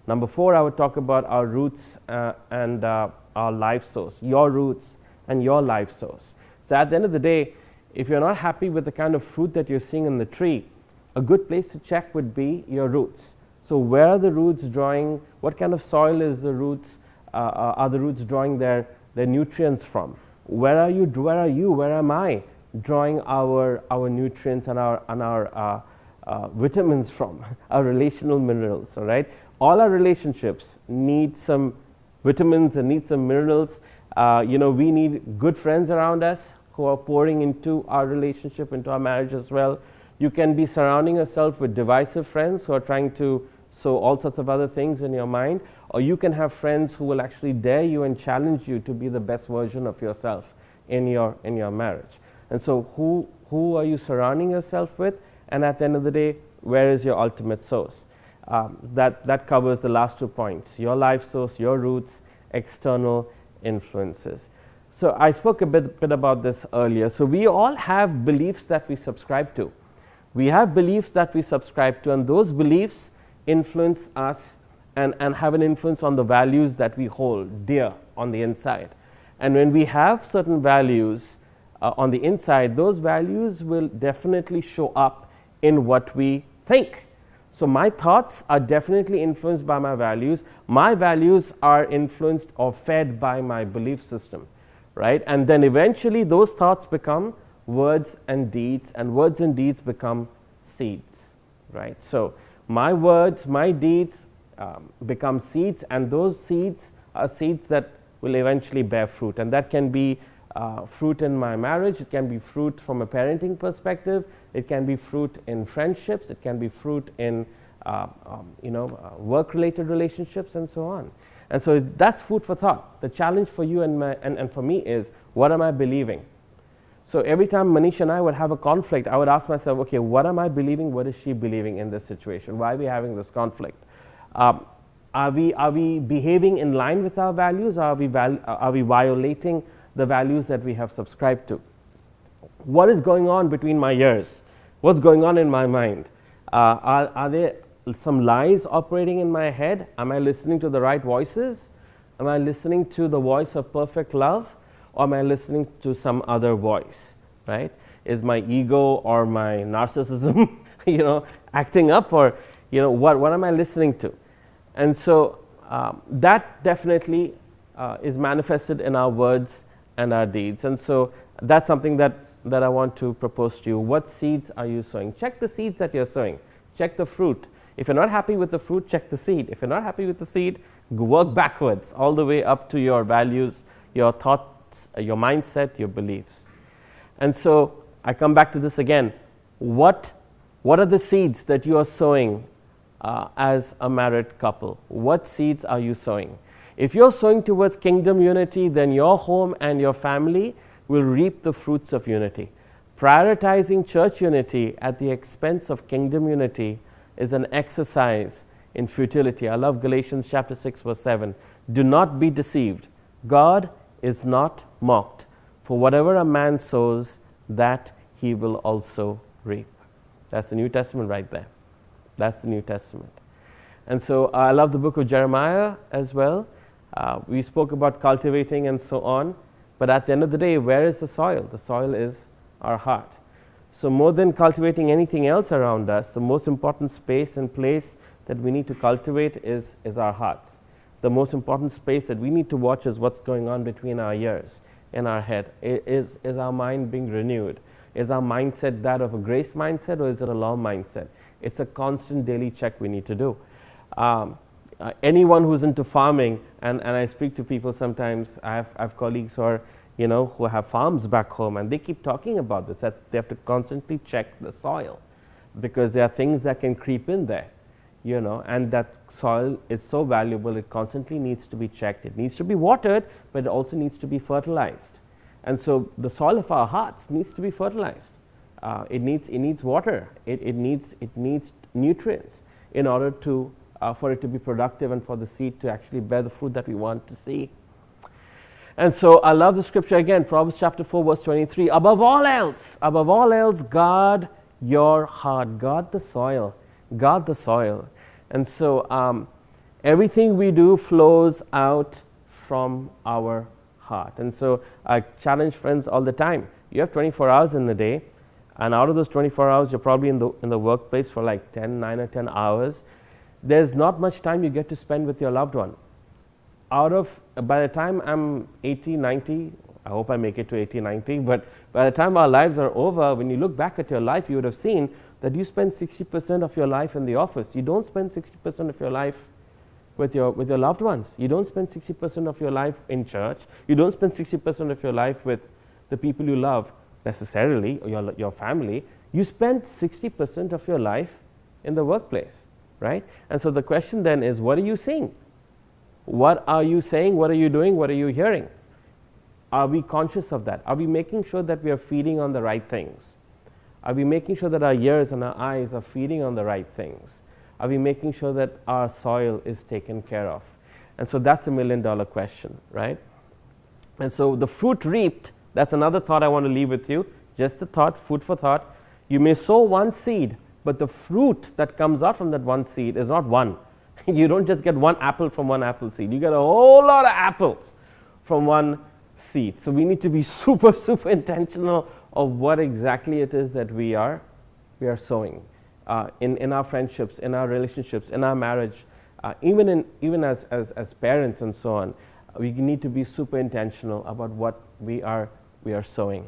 Number 4, I would talk about our roots and our life source, your roots and your life source. So at the end of the day, if you're not happy with the kind of fruit that you're seeing in the tree, a good place to check would be your roots. So where are the roots drawing, what kind of soil is the roots, are the roots drawing their nutrients from? Where am I drawing our nutrients and our vitamins from, our relational minerals, all right? All our relationships need some vitamins and need some minerals. We need good friends around us who are pouring into our relationship, into our marriage as well. You can be surrounding yourself with divisive friends who are trying to sow all sorts of other things in your mind, or you can have friends who will actually dare you and challenge you to be the best version of yourself in your marriage. And so who are you surrounding yourself with? And at the end of the day, where is your ultimate source? That covers the last 2 points, your life source, your roots, external influences. So I spoke a bit about this earlier. So we all have beliefs that we subscribe to. We have beliefs that we subscribe to, and those beliefs influence us and have an influence on the values that we hold dear on the inside. And when we have certain values on the inside, those values will definitely show up in what we think. So my thoughts are definitely influenced by my values. My values are influenced or fed by my belief system, right? And then eventually those thoughts become words and deeds, and words and deeds become seeds, right? So my words, my deeds become seeds, and those seeds are seeds that will eventually bear fruit. And that can be fruit in my marriage, it can be fruit from a parenting perspective, it can be fruit in friendships, it can be fruit in work-related relationships, and so on. And so that's food for thought. The challenge for you and for me is, what am I believing? So every time Manish and I would have a conflict, I would ask myself, okay, what am I believing? What is she believing in this situation? Why are we having this conflict? Are we behaving in line with our values? Or are we violating the values that we have subscribed to? What is going on between my ears? What's going on in my mind? Are there some lies operating in my head? Am I listening to the right voices? Am I listening to the voice of perfect love? Or am I listening to some other voice, right? Is my ego or my narcissism, acting up, or, what am I listening to? And so that definitely is manifested in our words and our deeds. And so that's something that I want to propose to you. What seeds are you sowing? Check the seeds that you're sowing. Check the fruit. If you're not happy with the fruit, check the seed. If you're not happy with the seed, work backwards all the way up to your values, your thoughts, your mindset, your beliefs. And so I come back to this again. What are the seeds that you are sowing as a married couple? What seeds are you sowing? If you're sowing towards kingdom unity, then your home and your family will reap the fruits of unity. Prioritizing church unity at the expense of kingdom unity is an exercise in futility. I love Galatians chapter 6 verse 7. Do not be deceived. God is not mocked. For whatever a man sows, that he will also reap. That's the New Testament right there. That's the New Testament. And so I love the book of Jeremiah as well. We spoke about cultivating and so on. But at the end of the day, where is the soil? The soil is our heart. So more than cultivating anything else around us, the most important space and place that we need to cultivate is our hearts. The most important space that we need to watch is what's going on between our ears, in our head. Is our mind being renewed? Is our mindset that of a grace mindset, or is it a law mindset? It's a constant daily check we need to do. Anyone who's into farming, and I speak to people sometimes, I have colleagues who are, who have farms back home, and they keep talking about this, that they have to constantly check the soil because there are things that can creep in there, and that soil is so valuable, it constantly needs to be checked. It needs to be watered, but it also needs to be fertilized. And so the soil of our hearts needs to be fertilized. It needs water. It needs nutrients in order to for it to be productive and for the seed to actually bear the fruit that we want to see. And so I love the scripture again, Proverbs chapter 4 verse 23. Above all else, guard your heart. Guard the soil. Guard the soil. And so Everything we do flows out from our heart. And so I challenge friends all the time. You have 24 hours in the day, and out of those 24 hours, you're probably in the workplace for like 9 or 10 hours. There's not much time you get to spend with your loved one. By the time I'm 80, 90, I hope I make it to 80, 90, but by the time our lives are over, when you look back at your life, you would have seen that you spend 60% of your life in the office. You don't spend 60% of your life with your loved ones. You don't spend 60% of your life in church. You don't spend 60% of your life with the people you love necessarily, or your family. You spend 60% of your life in the workplace, right? And so the question then is, what are you seeing? What are you saying? What are you doing? What are you hearing? Are we conscious of that? Are we making sure that we are feeding on the right things? Are we making sure that our ears and our eyes are feeding on the right things? Are we making sure that our soil is taken care of? And so that's the $1 million question, right? And so the fruit reaped, that's another thought I want to leave with you. Just a thought, food for thought. You may sow one seed, but the fruit that comes out from that one seed is not one. You don't just get one apple from one apple seed. You get a whole lot of apples from one seed. So we need to be super, super intentional of what exactly it is that we are sowing in our friendships, in our relationships, in our marriage, even as parents and so on. We need to be super intentional about what we are sowing.